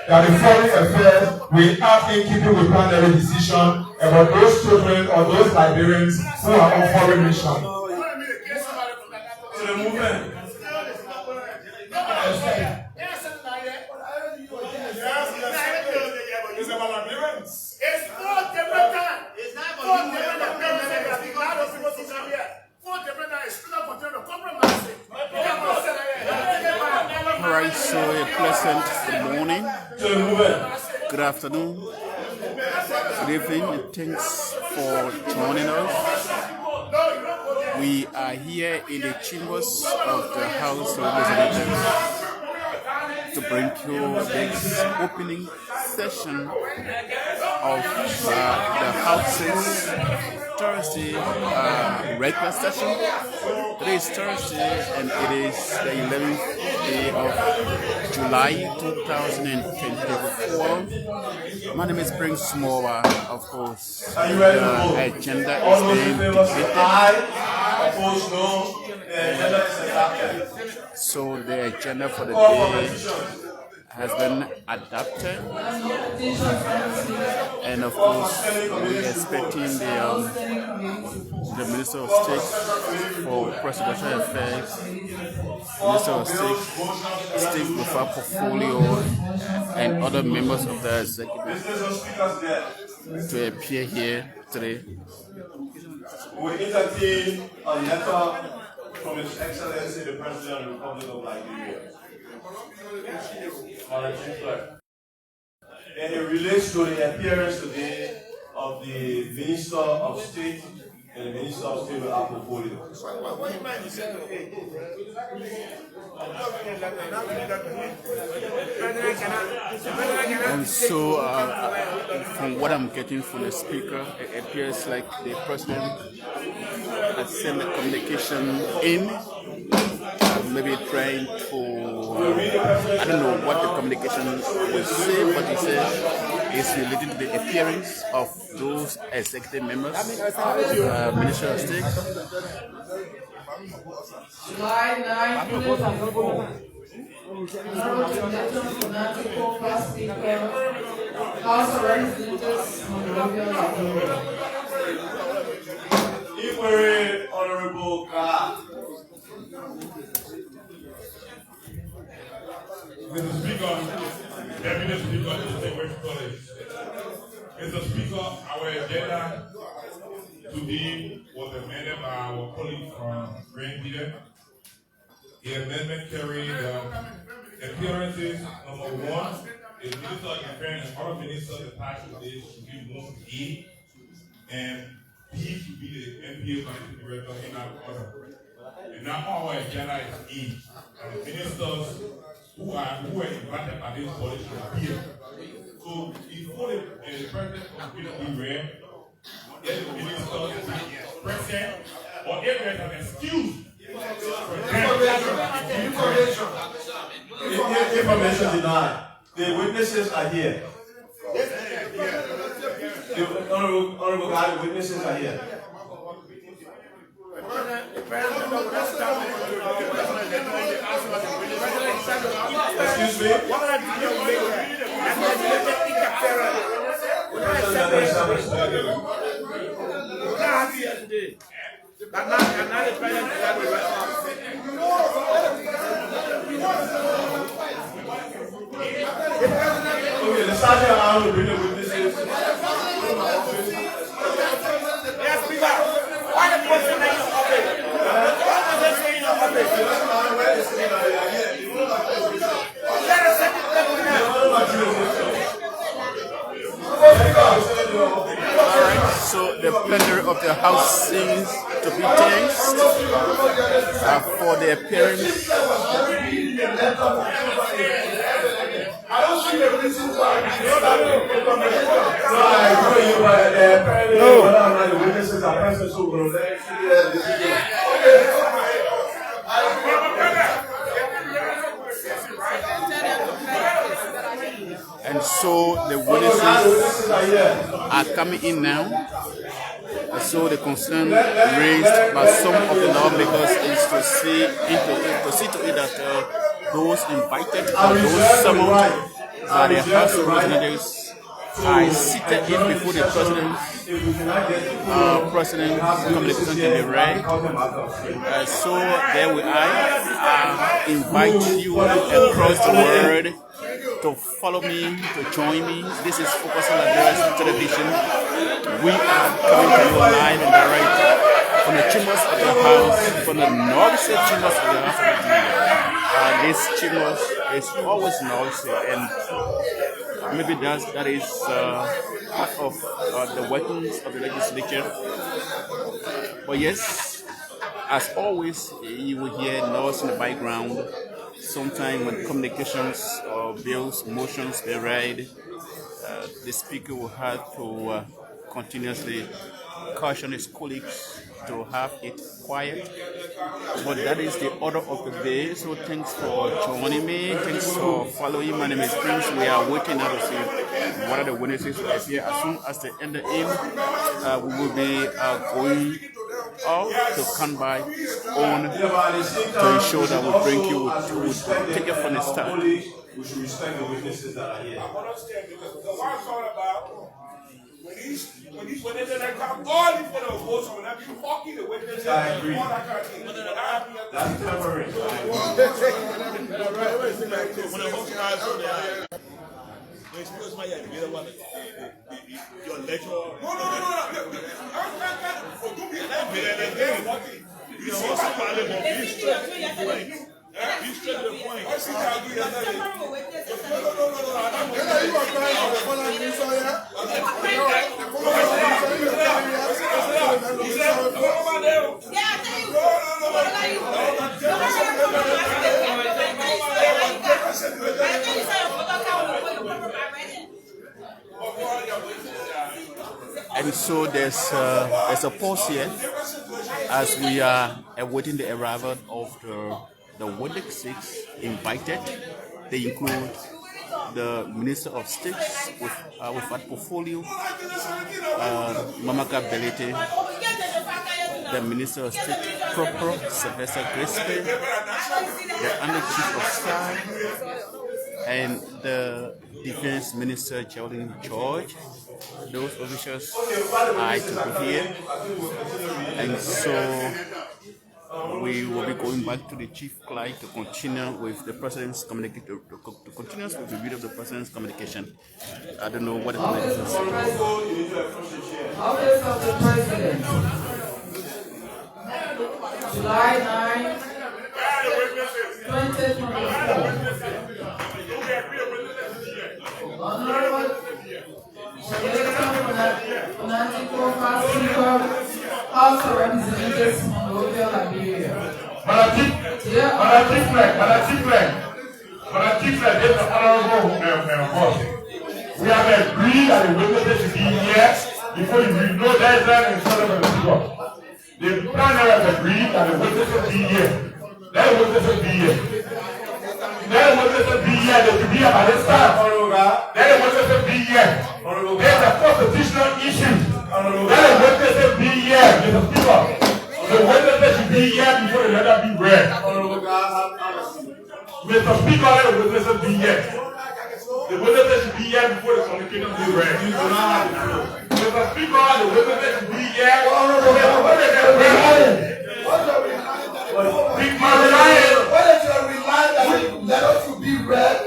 that the foreign affairs will act in keeping with plenary decision about those children or those Liberians who are on foreign mission. To the movement. It's about Liberians. It's not different time. It's not about Alright, so a pleasant morning, good afternoon, good evening, and thanks for joining us. We are here in the chambers of the House of Representatives to bring you this opening session of the House's Thursday regular session. Today is Thursday and it is the 11th day of July 2024. My name is Prince Smowa, of course. The agenda is being debated. So the agenda for the day has been adapted, and of course we're expecting the Minister of State for Presidential Affairs, Minister of State with our portfolio, and other members of the executive to appear here today. We entertain a letter from His Excellency the President of the Republic of Liberia. And it relates to the appearance today of the Minister of State and the Minister of State with our portfolio. And so, from what I'm getting from the speaker, it appears like the President has sent the communication in, maybe trying to, I don't know what the communication will say, but he says it's related to the appearance of those executive members, Minister of State. July 9, 2024. First Speaker, House of Representatives, Liberia. Very honorable God. Mr. Speaker, Deputy Speaker, Distinguished colleagues. Mr. Speaker, our agenda today was amended by our colleague from Green. The amendment carried appearances. Number one, the Minister of Defense and other ministers attached to this should be moved A, and P should be the MPA Country Director in our order. And now our agenda is E, and the ministers who were invited by this body should appear. So before the President completely read, if the minister is present, or if there is an excuse, information denied. The witnesses are here. The honorable God, the witnesses are here. Excuse me? Okay, the sergeant around will bring the witnesses. Yes, Speaker. Why the person in your office? Why the person in your office? Let us send it back Alright, so the plenary of the House seems to be tensed for the appearance. I don't see the reason why. No. The witnesses are present, so we'll let And so the witnesses are coming in now. So the concern raised by some of the lawmakers is to see to it that those invited or those summoned by the House of Representatives. I seated it before the president's communication can be read. So there we are. I invite you across the world to follow me, to join me. This is Focus on Liberia's television. We are coming to you live and direct from the chambers of the House, from the North chambers of the House of Representatives. This chambers is always North, and maybe that is part of the workings of the legislature. But yes, as always, you will hear noise in the background. Sometimes when communications or bills, motions are read, the speaker will have to continuously caution his colleagues to have it quiet. But that is the order of the day. So thanks for joining me. Thanks for following. My name is Prince. We are waiting now to see what are the witnesses are here. As soon as they enter in, we will be going out to come by on to ensure that we bring you to take it from the start. We should respect the witnesses that are here. When they come all before the votes, when I be fucking the witnesses, I agree. That's temporary. Your lecture. No. You straight to the point. And so there's a pause here as we are awaiting the arrival of the witnesses invited. They include the Minister of State with that portfolio, Mamaka Belete, the Minister of State proper, Sylvester Grispe, the Under Chief of Staff, and the Defense Minister Geraldine George. Those officials are to be here, and so we will be going back to the chief clerk to continue with the president's communication, to continue with the review of the president's communication. I don't know what the communication is. Office of the President, July 9, 2024. Honorable House of Representatives, Monrovia, Liberia. Madam Chief Clerk, there's an honorable boss. We have agreed that the witnesses should be here before you read. No deadline in front of the speaker. The panel has agreed that the witnesses should be here. Let the witnesses be here. Let the witnesses be here. They should be here by this time. Let the witnesses be here. There's a constitutional issue. Let the witnesses be here, Mr. Speaker. The witnesses should be here before the letter be read. Mr. Speaker, let the witnesses be here. The witnesses should be here before the communication be read. Mr. Speaker, the witnesses should be here. What is your relying that the letter should be read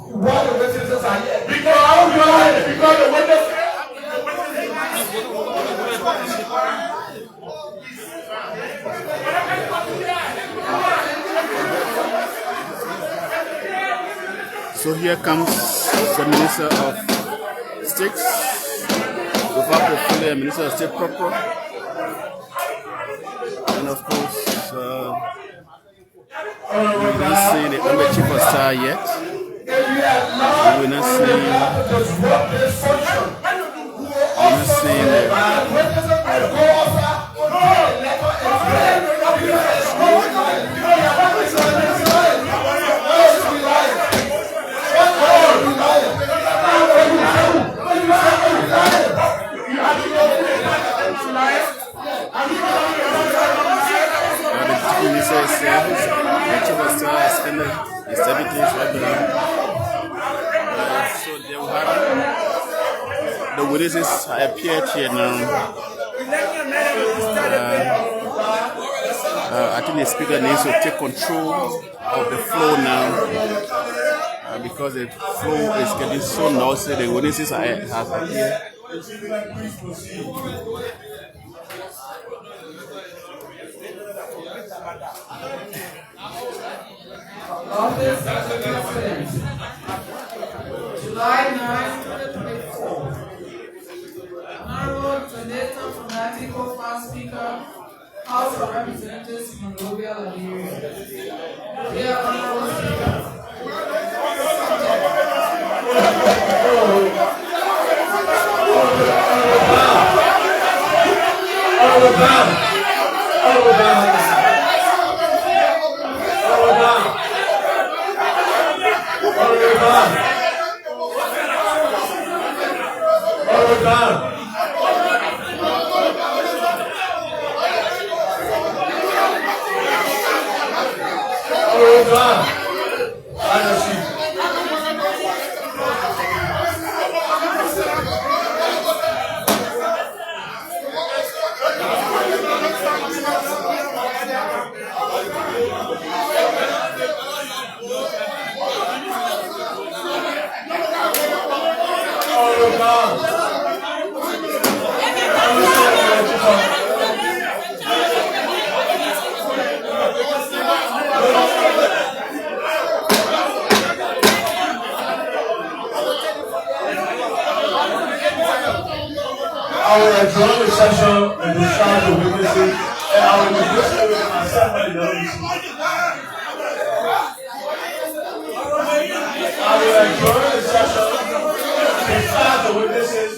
while the witnesses are here? Because the witnesses. So here comes the Minister of State, without portfolio, Minister of State proper, and of course, we will not see the Under Chief of Staff yet. We will not see witnesses appeared here now. I think the speaker needs to take control of the flow now because the flow is getting so noisy. The witnesses have appeared. Office of the President, July 9, 2024. Honorable Senator Fanatic, co-founder Speaker, House of Representatives, Monrovia, Liberia. Dear Honorable Speaker, I will adjourn the session with the charge of witnesses, and I will negotiate with myself and the LEC. I will adjourn the session with the charge of witnesses,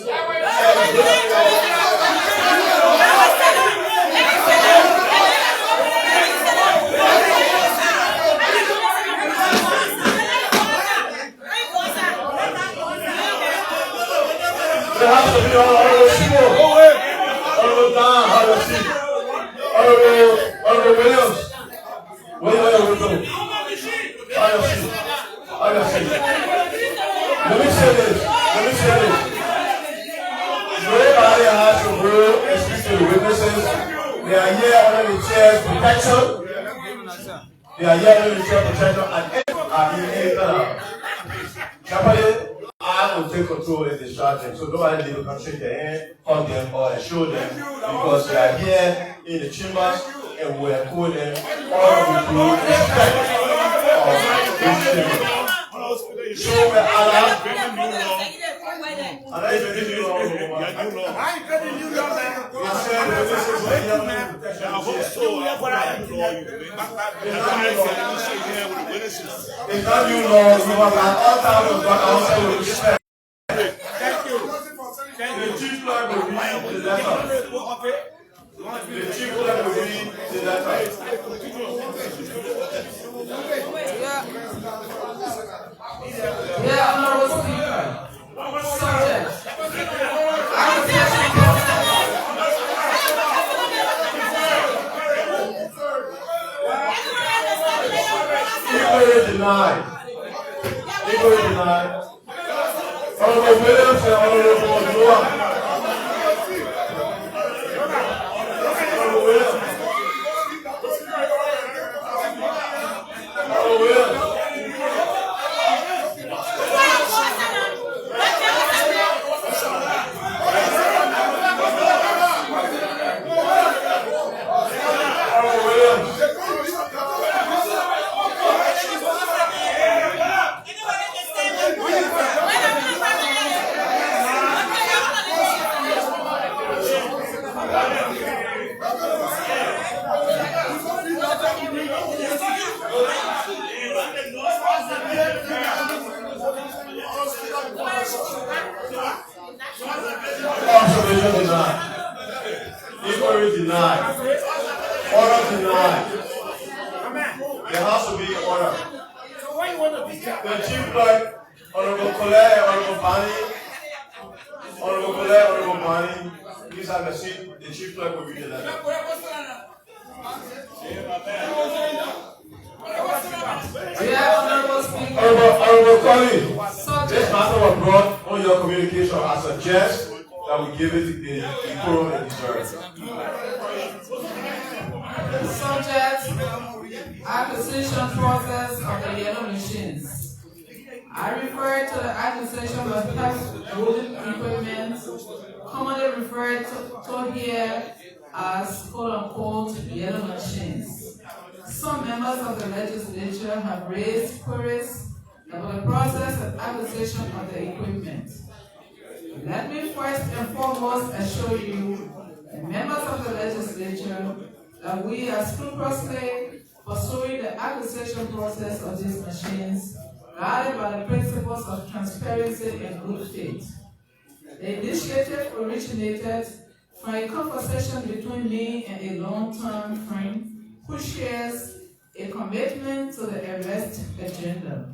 there has to be Honorable Don, Honorable Williams. Let me say this. Nobody has to go and speak to the witnesses. They are here under the chair's protection. And I will take control in this strategy, so nobody will come shake their hand, hug them, or show them, because they are here in the chambers and we are calling them all with the respect of this chamber. So Allah, I ain't been you it's not you, Lord. You have an altar of God outside with respect. Thank you. The chief clerk will read the letter. The chief clerk will read the letter. dear Honorable Speaker, subject. Denied. Honorable Williams and Honorable Noah. Honorable Williams. Honorable Williams. Observation denied. Inquiry denied. Order denied. There has to be order. The chief clerk, Honorable Colette and Honorable Bani, Honorable Colette, Honorable Bani, please have a seat. The chief clerk will read the letter. Honorable colleague, this matter was brought on your communication as a jest that we give it the decorum it deserves. Subject, acquisition process of the yellow machines. I refer to the acquisition of heavy wooden equipment, commonly referred to here as quote-unquote yellow machines. Some members of the legislature have raised queries about the process of acquisition of the equipment. Let me first and foremost assure you, the members of the legislature, that we are scrupulously pursuing the acquisition process of these machines, guided by the principles of transparency and good faith. The initiative originated from a conversation between me and a long-term friend who shares a commitment to the arrest agenda.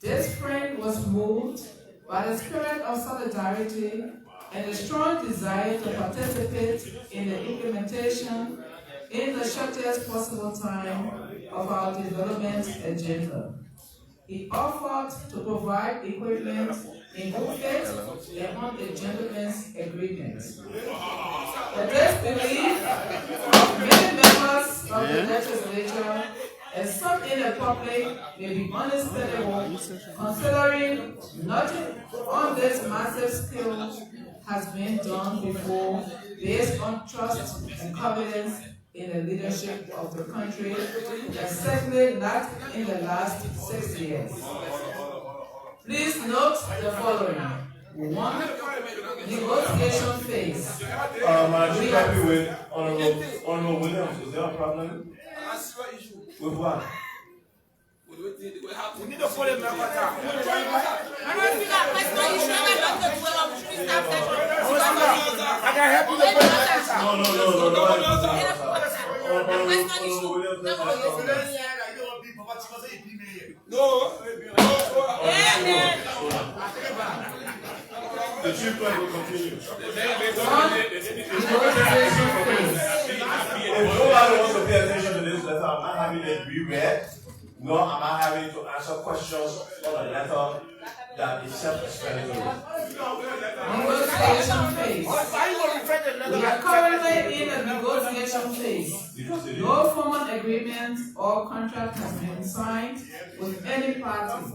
This friend was moved by the spirit of solidarity and a strong desire to participate in the implementation in the shortest possible time of our development agenda. He offered to provide equipment in good faith and on a gentleman's agreement. The disbelief of many members of the legislature and some in the public may be understandable, considering nothing on this massive scale has been done before based on trust and confidence in the leadership of the country, and certainly not in the last 6 years. Please note the following. 1. Negotiation phase. I'm actually happy with Honorable Williams. Is there a problem with what? We need to follow them. I can help you with The chief will continue. If nobody wants to pay attention to this letter, I'm not having it reread, nor am I having to answer questions on a letter that is self-explanatory. Negotiation phase. We are currently in a negotiation phase. No formal agreement or contract has been signed with any party.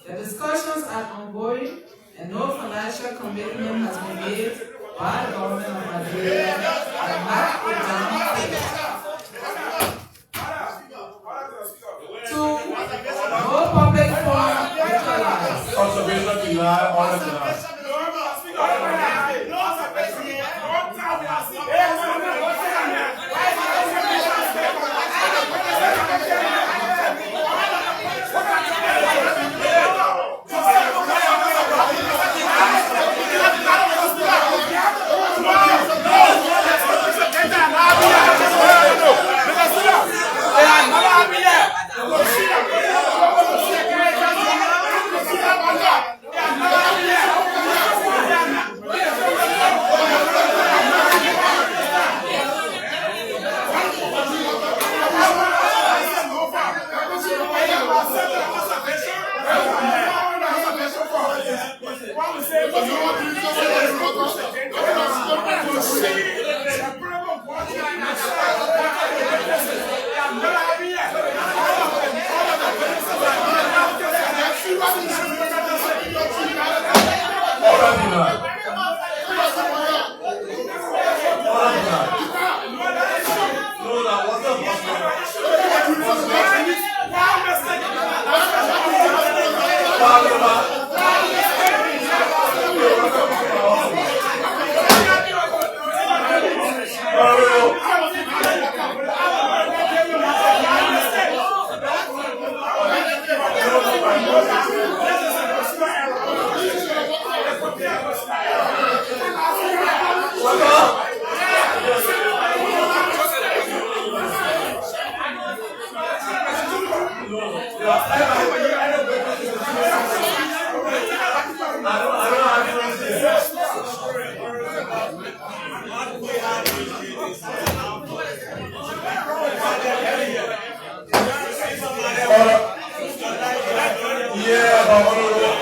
The discussions are ongoing and no financial commitment has been made by the government of Liberia and not a down payment. 2. No public forum utilized. Conservation denied, order denied.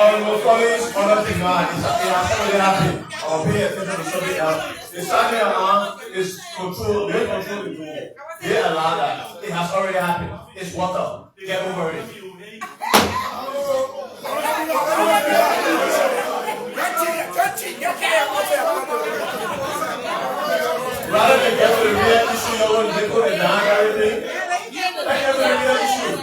Honorable colleagues, honor the man. It has already happened. I'll pay attention to something else. The standing alarm is control. They control the door. They allow that. It has already happened. It's water. Get over it. Rather than get to the real issue, you know, they put it down and everything. Let's get to the real issue.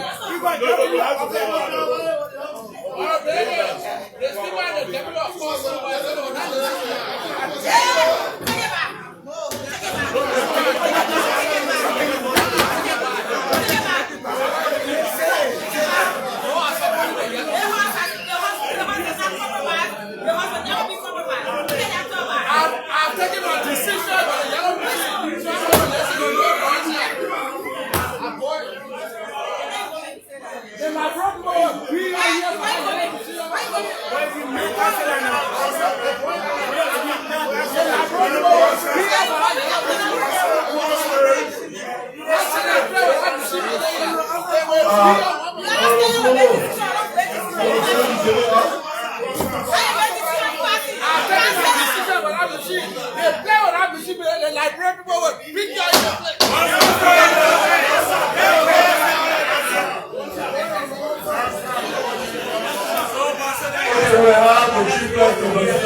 I've taken my decision. My problem, we are here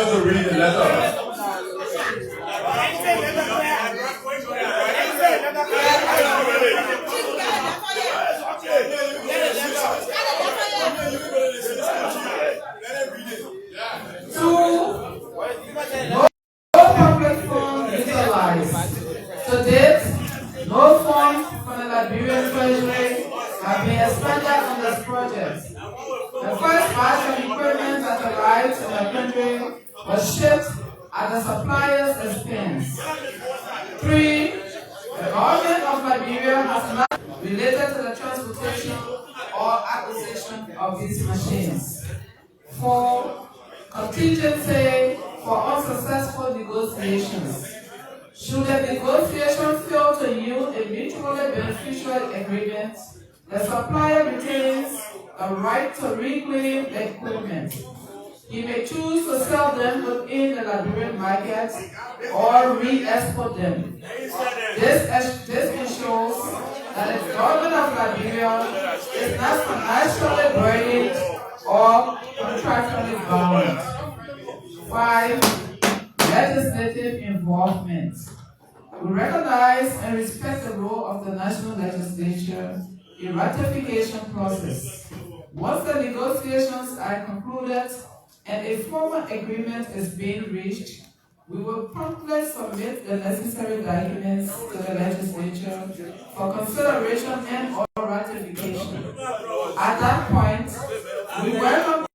to read the letter. No public fund utilized. To date, no funds from the Liberian Treasury have been expended on this project. The first batch of equipment that arrived in the country was shipped at the supplier's expense. 3. The government of Liberia has not related to the transportation or acquisition of these machines. 4. Contingency for unsuccessful negotiations. Should the negotiation fail to yield a mutually beneficial agreement, the supplier retains a right to reclaim the equipment. He may choose to sell them within the Liberian market or re-export them. This ensures that the government of Liberia is not financially burdened or contractually bound. 5. Legislative involvement. We recognize and respect the role of the national legislature in ratification process. Once the negotiations are concluded and a formal agreement is being reached, we will promptly submit the necessary documents to the legislature for consideration and or ratification. At that point, we welcome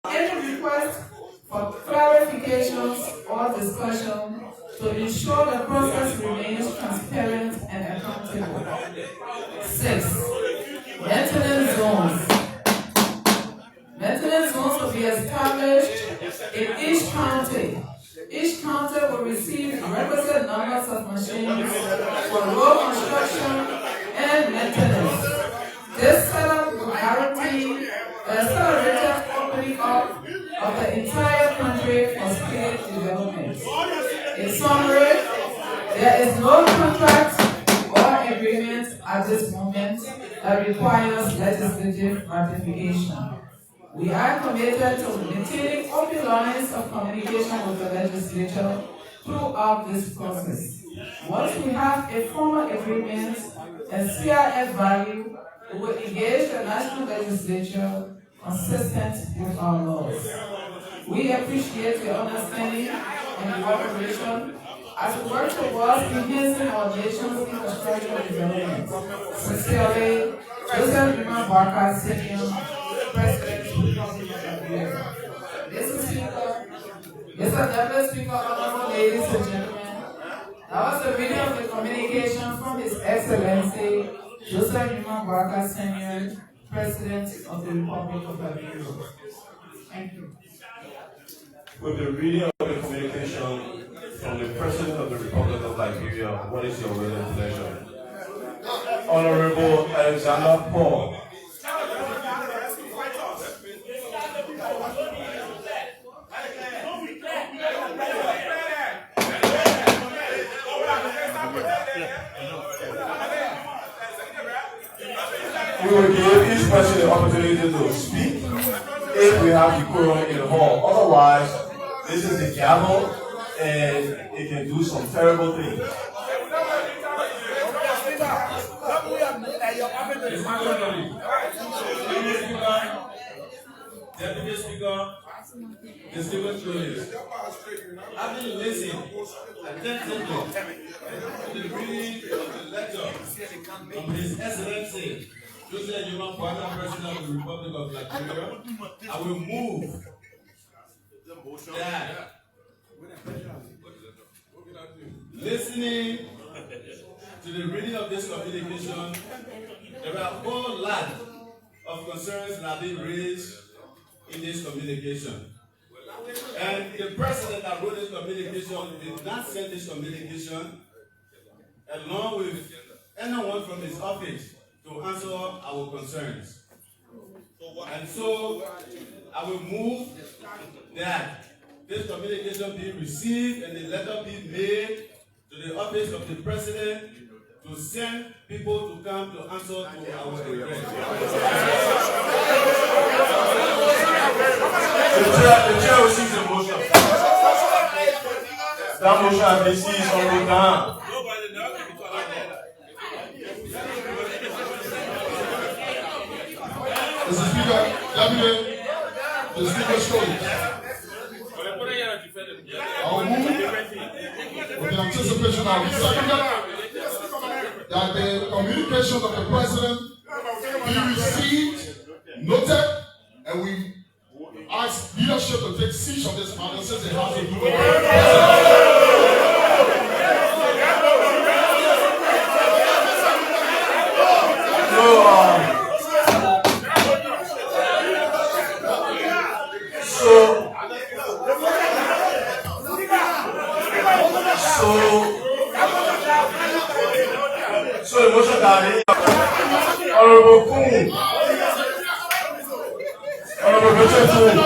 any request for clarifications or discussion to ensure the process remains transparent and accountable. 6. Maintenance zones. Maintenance zones will be established in each county. Each county will receive requisite numbers of machines for road construction and maintenance. This setup will guarantee the accelerated opening up of the entire country for state development. In summary, there is no contract or agreement at this moment that requires legislative ratification. We are committed to maintaining open lines of communication with the legislature throughout this process. Once we have a formal agreement and CRF value, we will engage the national legislature consistent with our laws. We appreciate your understanding and cooperation as we work towards enhancing our nation's infrastructure development. Sincerely, Joseph Rima Barker, Senior, President of the Republic of Liberia. Mr. Speaker, Mr. Deputy Speaker, honorable ladies and gentlemen, that was a reading of the communication from His Excellency Joseph Rima Barker, Senior, President of the Republic of Liberia. Thank you. With the reading of the communication from the President of the Republic of Liberia, what is your will and pleasure? Honorable Alexander Paul. will give each person the opportunity to speak if we have the quorum in the hall. Otherwise, this is the gavel and it can do some terrible things. Deputy Speaker, distinguished colleagues, having listened attentively to the reading of the lecture of His Excellency Joseph Yuma, President of the Republic of Liberia, I will move that listening to the reading of this communication, there are a whole lot of concerns that have been raised in this communication. And the president that wrote this communication did not send this communication along with anyone from his office to answer our concerns. And so I will move that this communication be received and the letter be made to the office of the president to send people to come to answer to our request. The chair will seize the motion. That motion has been seized on the ground. Mr. Speaker, Deputy, the Speaker shows. I'll move with the anticipation of the second that the communications of the President be received, noted, and we ask leadership to take siege of this matter since it has to do with the So the motion carried. Honorable Kuhn. Honorable Richard Kuhn.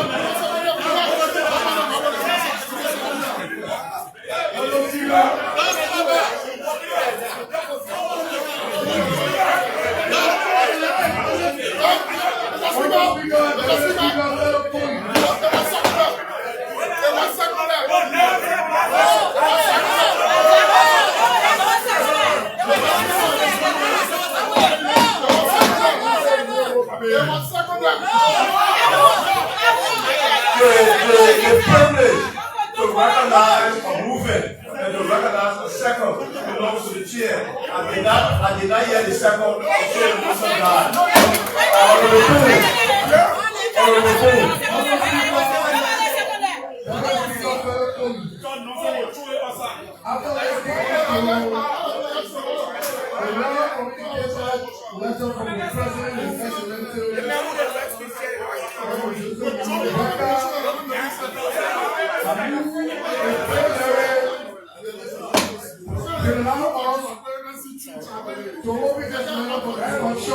The privilege to recognize a movement and to recognize a second belongs to the chair. I did not hear the second. The chair was not died. Honorable letter from the President and Excellency to allow us to open this matter for discussion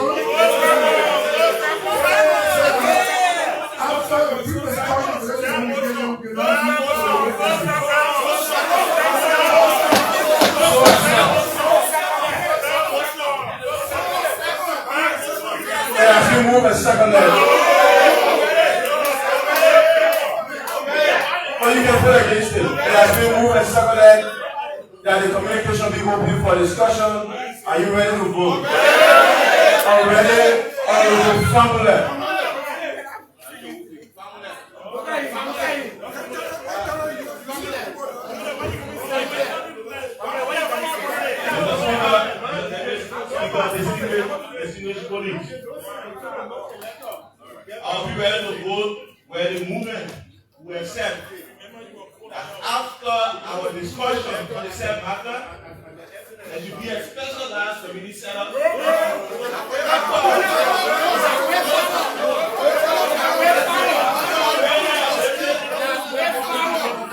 after the brief discussion of this communication will be move a second leg. Or you can put against it. It has been moved a second leg that the communication be open for discussion. Are you ready to vote? Are you ready? Or you will fumble it? I'll be ready to vote where the movement will accept that after our discussion on the said matter, there should be a specialized committee set up.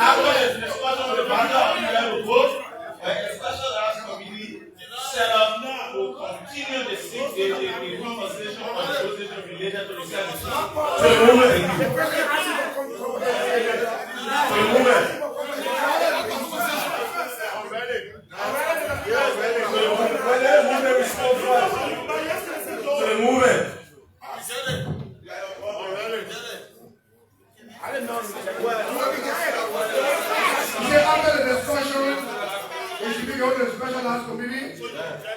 After the discussion of the matter, I'll be ready to vote where a specialized committee set up to continue the conversation on the position related to the service. To the movement. To the movement. we hold a special house committee,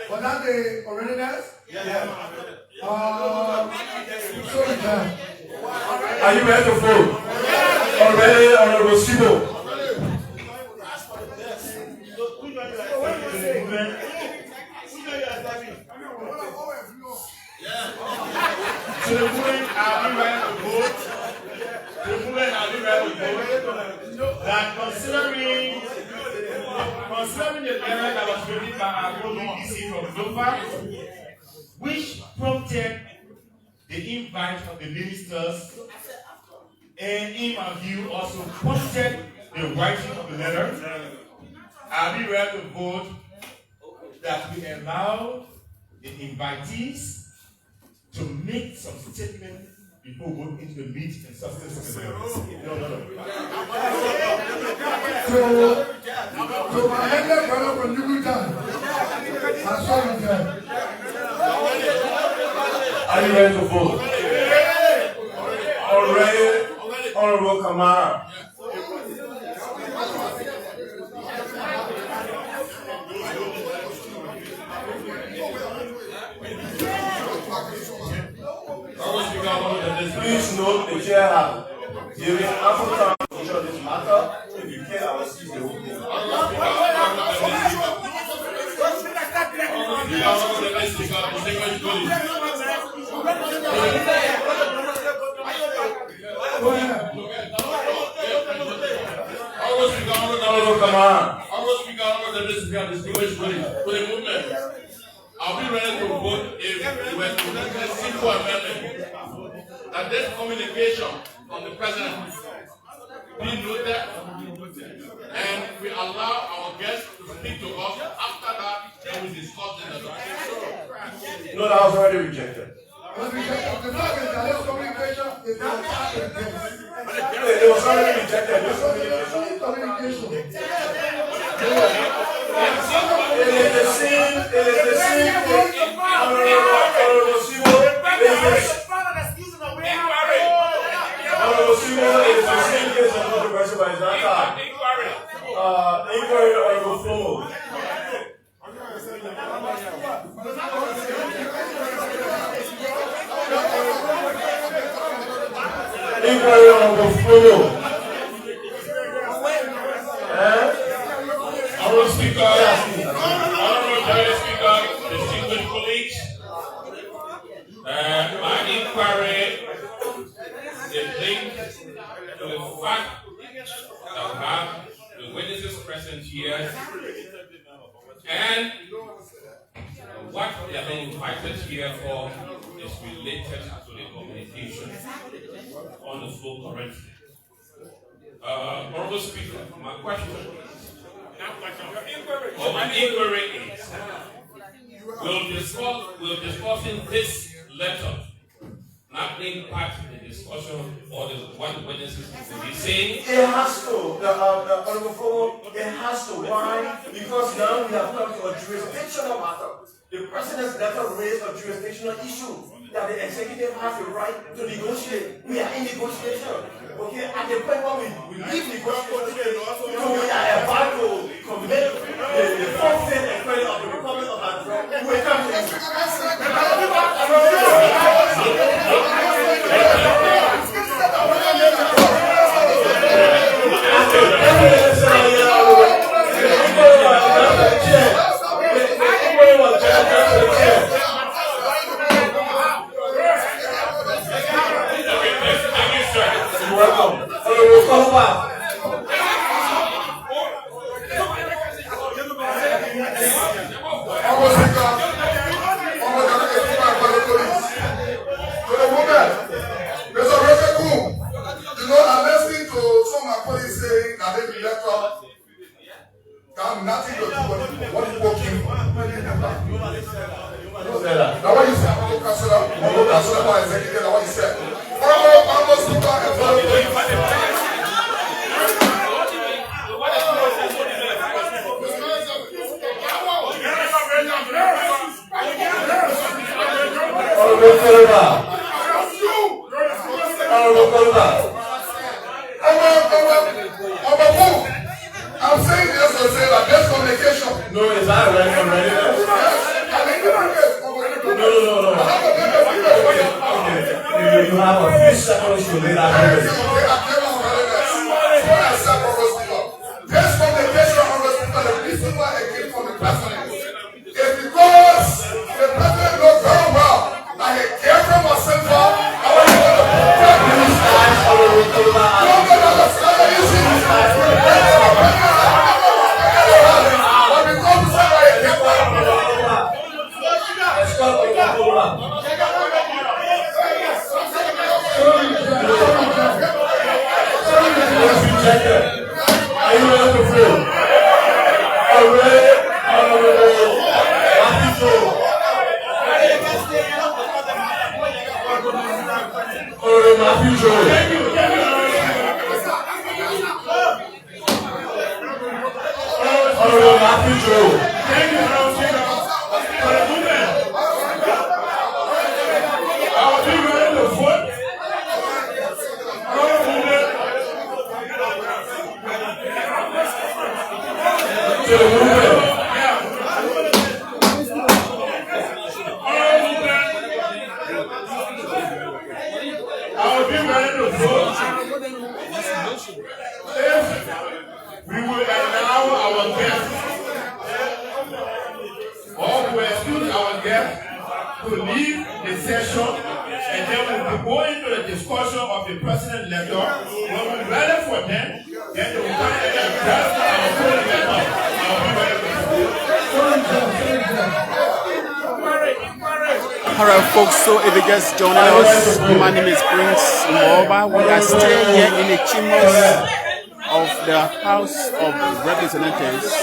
but that's the originals. So we can. Are you ready to vote? Already, Honorable Sibo. So the movement, are we ready to vote? The movement, are we ready to vote? That considering the letter that was written by our DC from Nova, which prompted the invite of the ministers, and in my view also prompted the writing of the letter, are we ready to vote that we allow the invitees to make some statement before we go into the meat and substance of the letter? No. So my elder brother from Yugutan, I saw him there. Are you ready to vote? Already, Honorable Kamara. Please note the chair has given ample time to ensure this matter. If you care, I will seize the whole thing. Are we ready to vote if we were to make a simple amendment that this communication from the president be noted and we allow our guests to speak to us? After that, then we discuss it. No, that was already rejected. The fact is that this communication is not happening. It was already rejected. This communication. It is the same. Honorable Sibo, it is the same case of controversy by Zaka. Inquiry Honorable Flomo. Inquiry Honorable Flomo. Honorable Speaker, Honorable Deputy Speaker, distinguished colleagues, my inquiry is linked to the fact that we have the witnesses present here and what they are being invited here for is related to the communication on the floor currently. Honorable Speaker, my question is, my inquiry is, will discussing this letter not being part of the discussion or what the witnesses will be saying? It has to, Honorable Flomo, it has to. Why? Because now we have come to a jurisdictional matter. The president's letter raised a jurisdictional issue that the executive has the right to negotiate. We are in negotiation. Okay, at the point when we leave negotiation, we are about to commit the forfeit and credit of the Republic of Nigeria. We will come to welcome. We'll come back. Nothing to do with what is working. Now what you said, Councillor, my executive, what you said. Honorable Speaker and I'm saying this to say that this communication. No, to lay that holiness. This communication always because the principal again from the president. It's because the president knows very well that he came from a center. I want you to put these guys on the road. Don't get out of the issue. But because the center he came from. Are you ready to flow? Matthew Joe. Matthew Joe. Thank you, for the movement. I will be ready to vote. To the movement. I will be ready to vote if we will allow our guests or we will excuse our guests to leave the session and then we will go into the discussion of the president letter. When we're ready for them, then they will come and address our president letter. I will be ready to vote. Alright folks, so if you just joining us, my name is Prince Moba. We are still here in the chambers of the House of Representatives.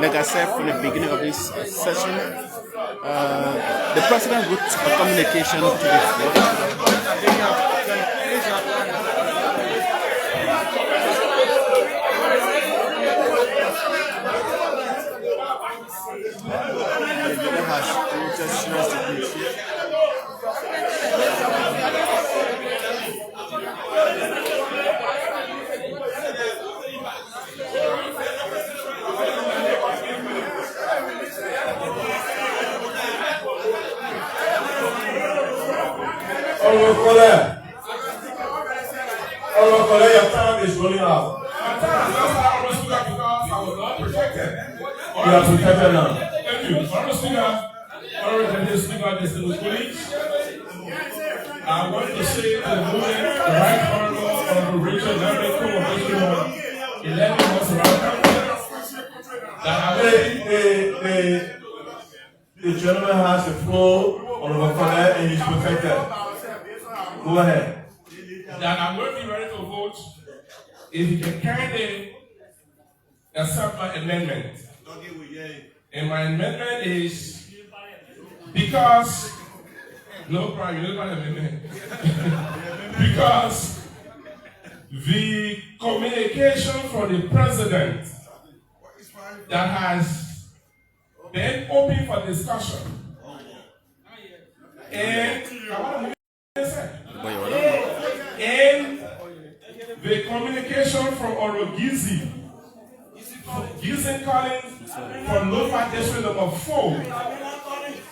Like I said from the beginning of this session, the president wrote a communication to the floor. Your time is running out. You are protected now. Thank you. Honorable Speaker, Honorable Speaker, distinguished colleagues, I want to say to the movement, the Right Honorable Rachel Larry, co-official 11 months around, that the gentleman has the floor, Honorable Colette, and he's protected. Go ahead. That I'm going to be ready to vote if you can kindly accept my amendment. And my amendment is because no problem, you know my amendment. Because the communication from the president that has been open for discussion and the communication from Orogizi, Gizen Collins from local district number 4,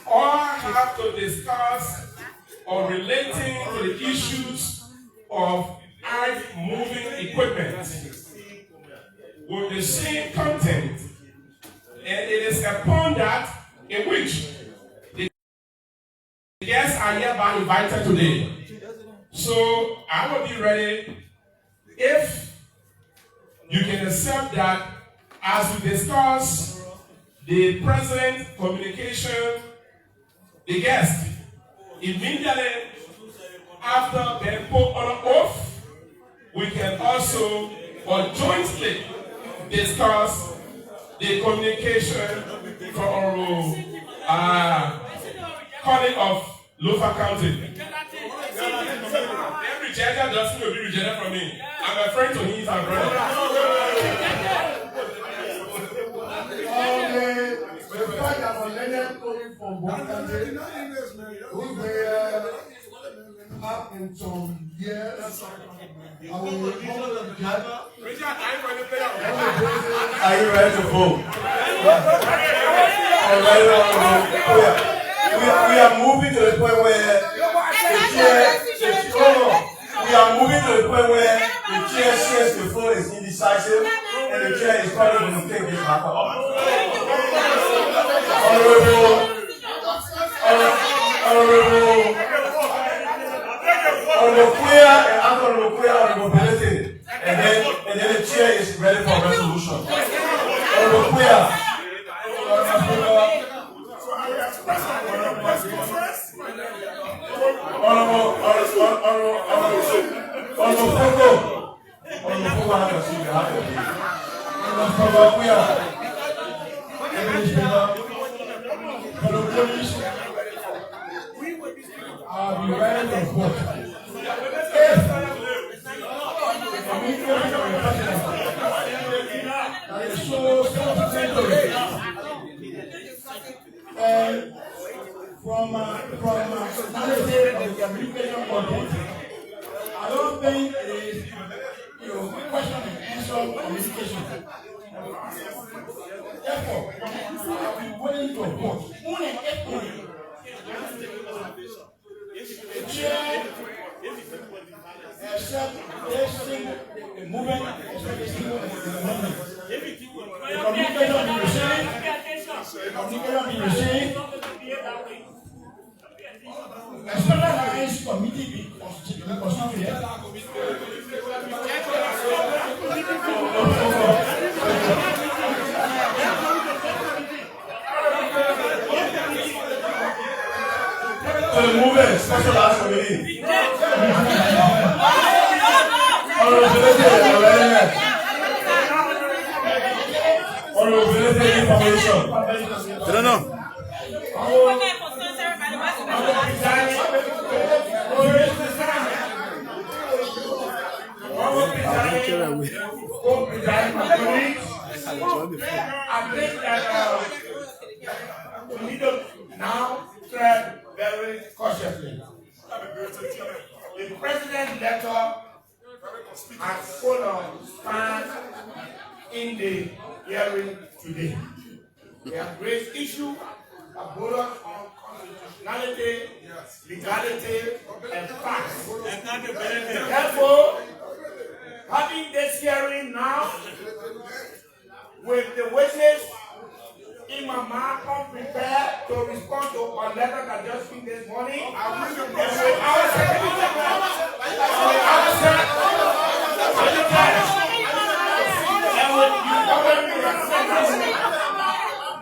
all have to discuss or relating to the issues of art moving equipment with the same content, and it is upon that in which the guests are hereby invited today. So I will be ready if you can accept that as we discuss the president communication, the guest immediately after being put on oath, we can also or jointly discuss the communication for our colleague of Lofa County. Every judge doesn't will be rejected from me. I'm a friend to him, he's my brother. The fact that I'm letting coming from one country, who's there up in some years, I will report the judge. Are you ready to vote? We are moving to the point where the moving to the point where the chair says the floor is indecisive and the chair is probably going to take this matter up. Honorable Queer and Honorable Queer are mobility. And then the chair is ready for resolution. Honorable Queer. I'll be ready to vote. And from analysis of the communication content, I don't think it is question and answer communication. Therefore, I'll be willing to vote. The chair, except they sing the movement, except they sing the movement. The communication be received. The communication be received. A specialized committee be constituted. So the movement, specialized committee. Honorability information. I don't know. I think that we need to now tread very cautiously. The president's letter has put on stand in the hearing today. We have raised issues that border on constitutionality, legality, and facts. Therefore, having this hearing now, with the witness in my mouth unprepared to respond to a letter that just came this morning, and with our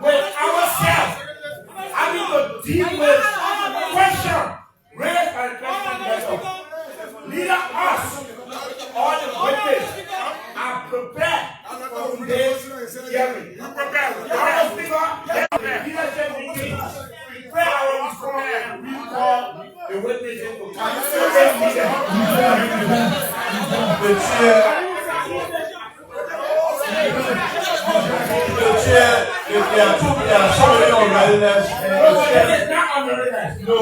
with ourselves having to deal with questions raised by the president letter. Neither us or the witness are prepared for today's hearing. We prepare. Our speaker, leadership meeting, prepare our response and recall the witnesses to come. The chair, there are so many unreadiness. It's not unreadiness. No,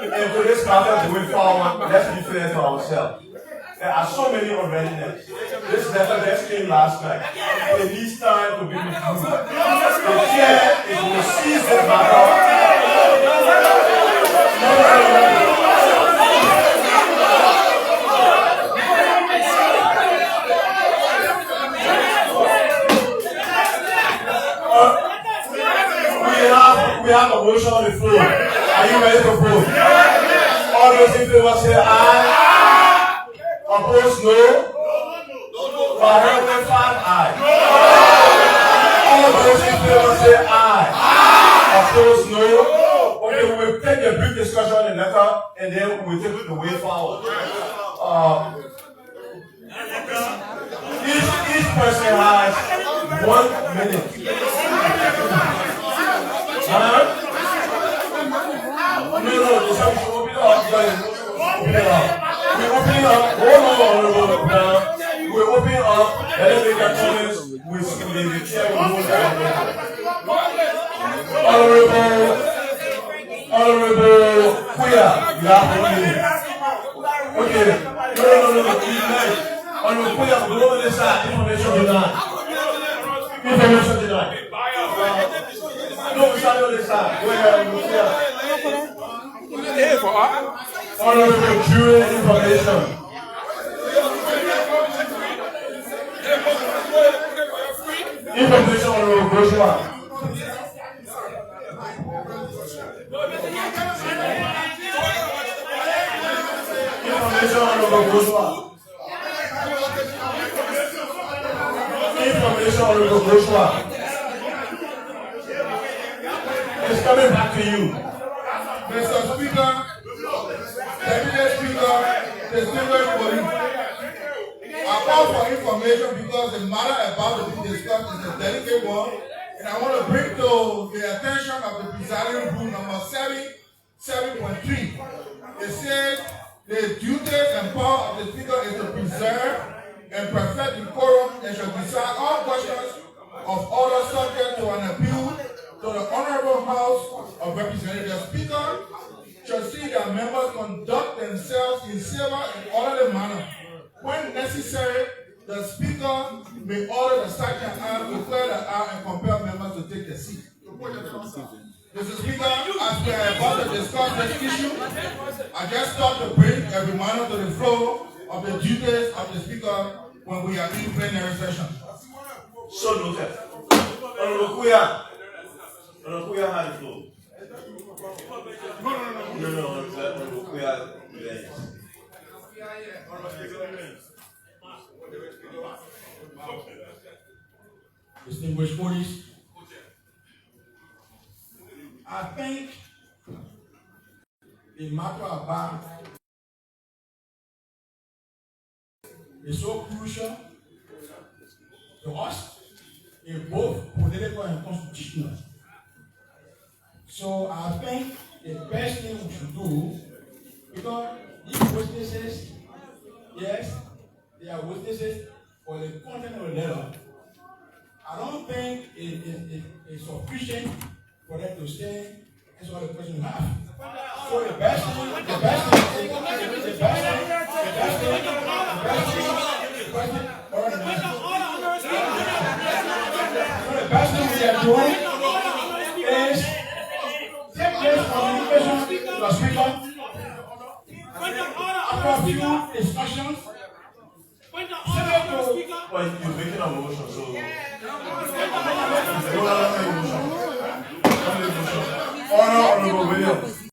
into this matter the way forward, let's be fair to ourselves. There are so many unreadiness. This letter just came last night. It needs time to be reviewed. The chair is going to seize this matter. We have a motion on the floor. Are you ready to vote? All those in favor say aye. Opposed, no. 105 aye. All those in favor say aye. Opposed, no. Okay, we will take a brief discussion on the letter and then we will take the way forward. Each person has 1 minute. No, just have to open it up. Open it up. We open it up. We open it up. And then we can comments with the chair. Honorable Queer, you have 1 minute. Okay. No. Honorable Queer, go over this side. Information denied. sir. Go ahead. Hey, for us. Honorable jury information. Information on Joshua. Information on Joshua. Information on Joshua. It's coming back to you. Mr. Speaker, Deputy Speaker, distinguished colleagues. I call for information because the matter about to be discussed is a delicate one, and I want to bring to the attention of the presiding rule number 7.3. It says the duties and power of the Speaker is to preserve and perfect the quorum and shall decide all questions of order subject to an appeal to the Honorable House of Representatives. The Speaker shall see that members conduct themselves in civil and orderly manner. When necessary, the Speaker may order the second hour to clear the hour and compel members to take their seat. Mr. Speaker, as we are about to discuss this issue, I just thought to bring a reminder to the floor of the duties of the Speaker when we are in plenary session. So noted. Honorable Kuya. Honorable Kuya had the floor. No. Honorable Kuya. Distinguished colleagues, I think the matter about is so crucial to us in both political and constitutional. So I think the best thing we should do, because these witnesses, yes, they are witnesses for the content of the letter. I don't think it's sufficient for them to say that's what the person have. So the best thing we are doing is take this communication to the Speaker. After a few discussions, Well, you're making a motion, so